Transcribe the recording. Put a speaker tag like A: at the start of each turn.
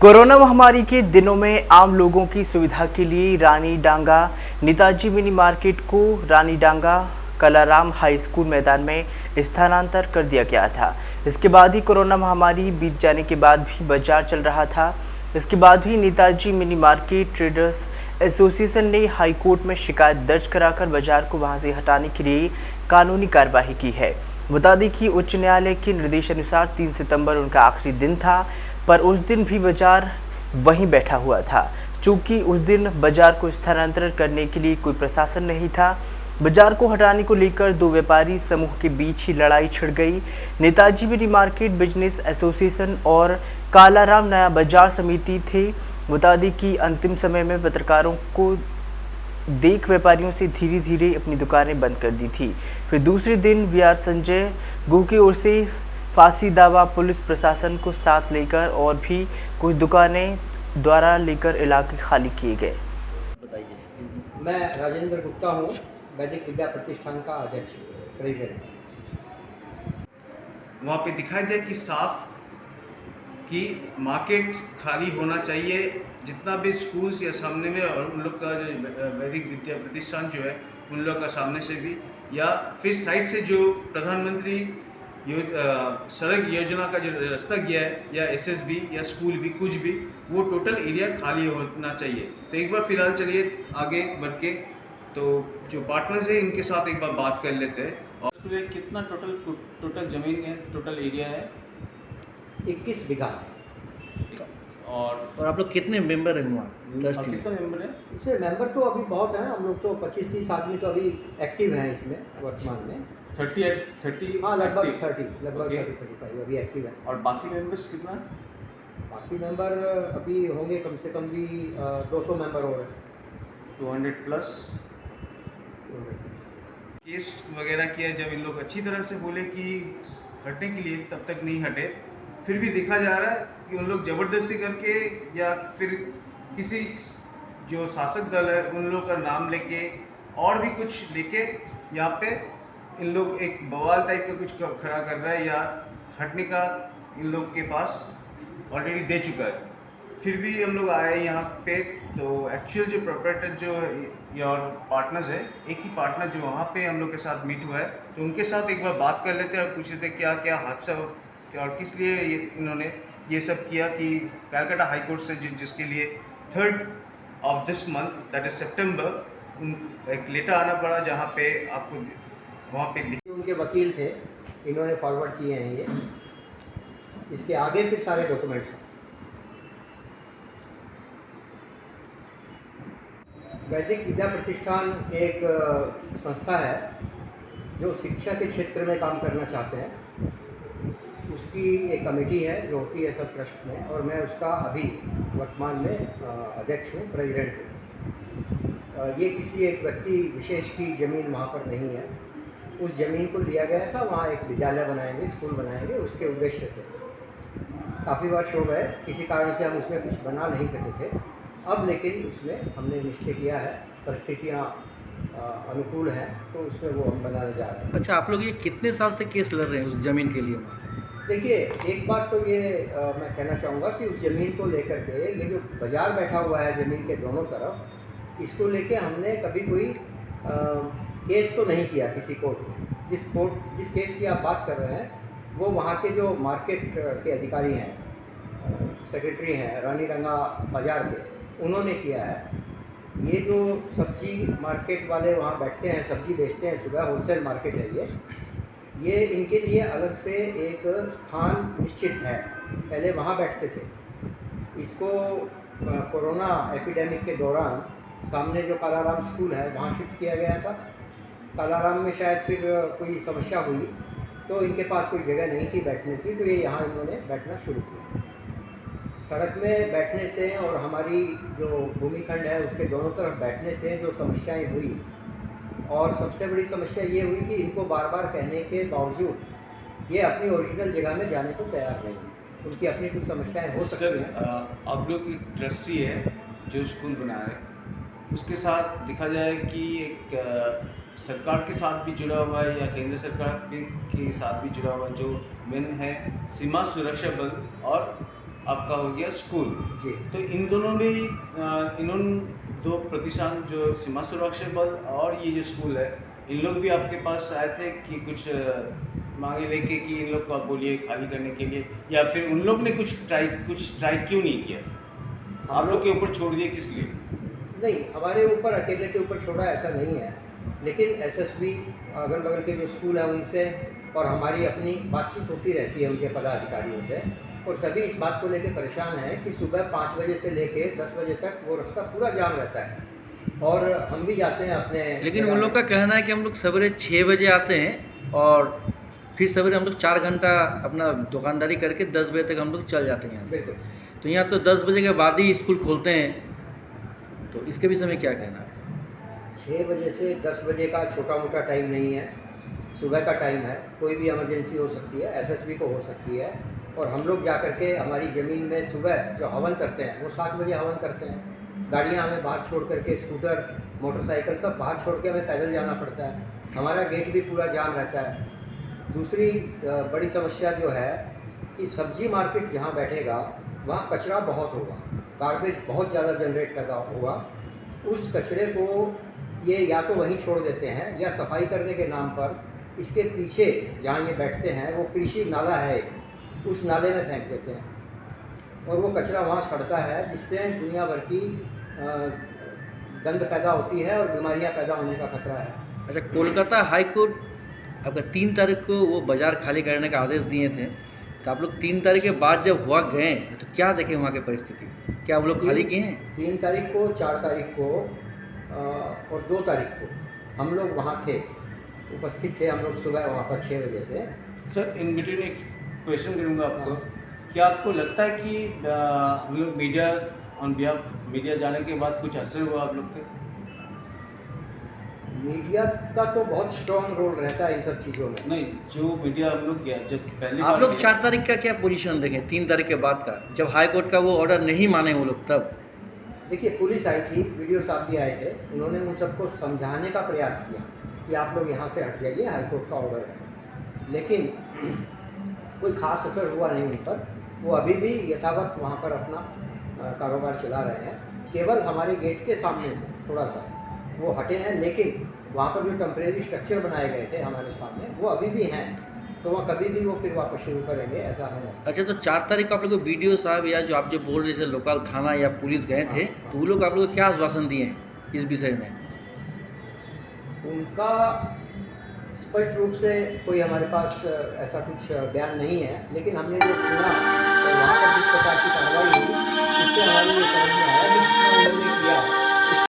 A: Corona महामारी के दिनों में आम लोगों की सुविधा के लिए रानी डांगा नेताजी मिनी मार्केट को रानी डांगा कलाराम हाई स्कूल मैदान में स्थानांतरित कर दिया गया था। इसके बाद ही कोरोना महामारी बीत जाने के बाद भी बाजार चल रहा था। इसके बाद भी Netaji mini market traders association ने हाई कोर्ट में शिकायत दर्ज कराकर बाजार को वहां से हटाने के लिए कानूनी कार्यवाही की है। बता दें कि उच्च न्यायालय के निर्देशानुसार 3 सितंबर उनका आखिरी दिन था, पर उस दिन भी बाजार वहीं बैठा हुआ था। चूंकि उस दिन बाजार को स्थानांतरित करने के लिए कोई प्रशासन नहीं था, बाजार को हटाने को लेकर दो व्यापारी समूह के बीच ही लड़ाई छिड़ गई। Netaji mini market business association और कालाराम नया बाजार समिति थे। बता दें कि अंतिम समय में पत्रकारों को देख व्यापारियों से धीरे धीरे अपनी दुकानें बंद कर दी थी। फिर दूसरे दिन वीआर संजय गुह की ओर से फांसी दावा पुलिस प्रशासन को साथ लेकर और भी कुछ दुकानें द्वारा लेकर इलाके खाली किए गए।
B: बताइए। मैं राजेंद्र गुप्ता हूँ, वैदिक विद्या प्रतिष्ठान का अध्यक्ष प्रेसिडेंट।
C: वहाँ पे दिखाई दे कि साफ कि मार्केट खाली होना चाहिए। जितना भी स्कूल्स या सामने में और उन लोग का जो वैदिक विद्या प्रतिष्ठान जो है उन लोग का सामने से भी या फिर साइड से जो प्रधानमंत्री सड़क योजना का जो रास्ता गया है या एसएसबी या स्कूल भी कुछ भी वो टोटल एरिया खाली होना चाहिए। तो एक बार फिलहाल चलिए आगे बढ़ के तो जो पार्टनर्स है इनके साथ एक बार बात कर लेते हैं। और कितना टोटल ज़मीन है, टोटल एरिया है?
B: 21 बीघा।
C: और
B: आप लोग कितने मेंबर हैं वहाँ?
C: कितने मेंबर हैं
B: इसमें? मेंबर तो अभी बहुत हैं, हम लोग तो 25-30 आदमी तो अभी एक्टिव हैं इसमें वर्तमान में।
C: 30
B: हाँ, लगभग 30-35 अभी एक्टिव है।
C: और बाकी मेंबर्स कितना?
B: बाकी मेंबर अभी होंगे कम से कम भी 200 मेंबर हो रहे हैं।
C: 200 प्लस। केस वगैरह किया जब इन लोग अच्छी तरह से बोले कि हटने के लिए, तब तक नहीं हटे। फिर भी देखा जा रहा है कि उन लोग ज़बरदस्ती करके या फिर किसी जो शासक दल है उन लोग का नाम लेके और भी कुछ लेके यहाँ पे इन लोग एक बवाल टाइप का कुछ खड़ा कर रहा है या हटने का इन लोग के पास ऑलरेडी दे चुका है। फिर भी हम लोग आए यहाँ पे तो एक्चुअल जो प्रोपराइटर जो और पार्टनर्स है, एक ही पार्टनर जो वहाँ पे हम लोग के साथ मीट हुआ है, तो उनके साथ एक बार बात कर लेते हैं और पूछ लेते हैं क्या क्या हादसा और किस लिए इन्होंने ये सब किया कि कलकत्ता हाई कोर्ट से जिसके लिए 3rd of this month that is सितंबर एक लेटर आना पड़ा जहाँ पे आपको वहाँ पे
B: उनके वकील थे, इन्होंने फॉरवर्ड किए हैं ये। इसके आगे फिर सारे डॉक्यूमेंट्स हैं। वैदिक विद्या प्रतिष्ठान एक संस्था है जो शिक्षा के क्षेत्र में काम करना चाहते हैं। उसकी एक कमेटी है जो होती है सब ट्रस्ट में, और मैं उसका अभी वर्तमान में अध्यक्ष हूँ, प्रेसिडेंट हूँ। ये किसी एक व्यक्ति विशेष की ज़मीन वहाँ पर नहीं है। उस ज़मीन को लिया गया था, वहाँ एक विद्यालय बनाएंगे, स्कूल बनाएंगे, उसके उद्देश्य से। काफ़ी वर्ष हो गए, किसी कारण से हम उसमें कुछ बना नहीं सके थे। अब लेकिन उसमें हमने निश्चय किया है, परिस्थितियाँ अनुकूल हैं, तो उसमें वो हम बनाने जा रहे हैं।
D: अच्छा, आप लोग ये कितने साल से केस लड़ रहे हैं उस ज़मीन के लिए?
B: देखिए, एक बात तो ये मैं कहना चाहूँगा कि उस ज़मीन को लेकर के ये जो बाज़ार बैठा हुआ है ज़मीन के दोनों तरफ, इसको लेके हमने कभी कोई केस तो नहीं किया किसी कोर्ट में। जिस केस की आप बात कर रहे हैं वो वहाँ के जो मार्केट के अधिकारी हैं, सेक्रेटरी हैं रानी डांगा बाज़ार के, उन्होंने किया है। ये जो सब्जी मार्केट वाले वहाँ बैठते हैं, सब्जी बेचते हैं, सुबह होलसेल मार्केट है ये इनके लिए अलग से एक स्थान निश्चित है। पहले वहाँ बैठते थे। इसको कोरोना एपिडेमिक के दौरान सामने जो कालाराम स्कूल है वहाँ शिफ्ट किया गया था। कालाराम में शायद फिर कोई समस्या हुई तो इनके पास कोई जगह नहीं थी बैठने की, तो ये यहाँ इन्होंने बैठना शुरू किया। सड़क में बैठने से और हमारी जो भूमिखंड है उसके दोनों तरफ बैठने से जो समस्याएं हुई, और सबसे बड़ी समस्या ये हुई कि इनको बार बार कहने के बावजूद ये अपनी ओरिजिनल जगह में जाने को तैयार नहीं है। उनकी अपनी कुछ समस्याएं हो सकती हैं।
C: आप लोग एक ट्रस्टी है जो स्कूल बना रहे, उसके साथ देखा जाए कि एक सरकार के साथ भी जुड़ा हुआ है या केंद्र सरकार के साथ भी जुड़ा हुआ है, जो मेन है सीमा सुरक्षा बल और आपका हो गया स्कूल।
B: जी।
C: तो इन दोनों में इन्होंने दो प्रतिष्ठान जो सीमा सुरक्षा बल और ये जो स्कूल है, इन लोग भी आपके पास आए थे कि कुछ मांगे लेके कि इन लोग को आप बोलिए खाली करने के लिए, या फिर उन लोग ने कुछ ट्राई क्यों नहीं किया? आप लोग के ऊपर छोड़ दिया किस लिए?
B: नहीं, हमारे ऊपर अकेले के ऊपर छोड़ा ऐसा नहीं है, लेकिन एसएसबी अगल बगल के जो स्कूल हैं उनसे और हमारी अपनी बातचीत होती रहती है उनके पदाधिकारियों से, और सभी इस बात को लेकर परेशान हैं कि सुबह 5 बजे से लेके 10 बजे तक वो रास्ता पूरा जाम रहता है और हम भी जाते हैं अपने।
D: लेकिन उन लोग का कहना है कि हम लोग सवेरे 6 बजे आते हैं और फिर सवेरे हम लोग 4 घंटा अपना दुकानदारी करके 10 बजे तक हम लोग चल जाते हैं यहाँ से।
B: बिल्कुल।
D: तो यहाँ तो 10 बजे के बाद ही स्कूल खोलते हैं, तो इसके विषय में क्या कहना है?
B: 6 बजे से 10 बजे का छोटा मोटा टाइम नहीं है, सुबह का टाइम है, कोई भी इमरजेंसी हो सकती है, एसएसबी को हो सकती है, और हम लोग जा कर के हमारी ज़मीन में सुबह जो हवन करते हैं वो 7 बजे हवन करते हैं। गाड़ियाँ हमें बाहर छोड़ करके, स्कूटर मोटरसाइकिल सब बाहर छोड़ के हमें पैदल जाना पड़ता है, हमारा गेट भी पूरा जाम रहता है। दूसरी बड़ी समस्या जो है कि सब्जी मार्केट जहाँ बैठेगा वहाँ कचरा बहुत होगा, गार्बेज बहुत ज़्यादा जनरेट पैदा होगा। उस कचरे को ये या तो वहीं छोड़ देते हैं या सफाई करने के नाम पर इसके पीछे जहाँ ये बैठते हैं वो कृषि नाला है एक, उस नाले में फेंक देते हैं और वो कचरा वहाँ सड़ता है, जिससे दुनिया भर की गंद पैदा होती है और बीमारियाँ पैदा होने का खतरा है।
D: अच्छा, कोलकाता हाई कोर्ट आपका 3 तारीख को वो बाज़ार खाली करने का आदेश दिए थे, तो आप लोग 3 तारीख के बाद जब हुआ गए तो क्या देखे वहाँ की परिस्थिति? क्या आप लोग खाली किए हैं?
B: 3 तारीख को, 4 तारीख को और 2 तारीख को हम लोग वहाँ थे, उपस्थित थे हम लोग सुबह वहाँ पर 6 बजे से।
C: सर, इन बिटवीन एक क्वेश्चन करूँगा आपको, क्या आपको लगता है कि हम लोग मीडिया जाने के बाद कुछ असर हुआ आप लोग पे?
B: मीडिया का तो बहुत स्ट्रॉन्ग रोल रहता है इन सब चीज़ों में।
C: नहीं, जो मीडिया हम लोग गया जब पहली
D: आप
C: बार
D: लोग
C: गया-
D: 4 तारीख का क्या पोजीशन देखें 3 तारीख के बाद का, जब हाई कोर्ट का वो ऑर्डर नहीं माने वो लोग? तब
B: देखिए, पुलिस आई थी, वीडियो साहब भी आए थे, उन्होंने उन सबको समझाने का प्रयास किया कि आप लोग यहाँ से हट जाइए, हाई कोर्ट का ऑर्डर है, लेकिन कोई ख़ास असर हुआ नहीं उन पर। वो अभी भी यथावत वहाँ पर अपना कारोबार चला रहे हैं, केवल हमारे गेट के सामने से थोड़ा सा वो हटे हैं, लेकिन वहाँ पर जो टेम्परेरी स्ट्रक्चर बनाए गए थे हमारे सामने वो अभी भी हैं, तो वह कभी भी वो फिर वापस शुरू करेंगे, ऐसा हमें लगता है।
D: अच्छा, तो 4 तारीख को आप लोग को बीडीओ साहब या जो आप जो बोल रहे जैसे लोकल थाना या पुलिस गए थे, तो वो लोग आप लोग को क्या आश्वासन दिए हैं इस विषय में?
B: उनका स्पष्ट रूप से कोई हमारे पास ऐसा कुछ बयान नहीं है, लेकिन हमने जो सुना और वहाँ पर जिस प्रकार की कार्रवाई हुई उससे हमारी ये समझ में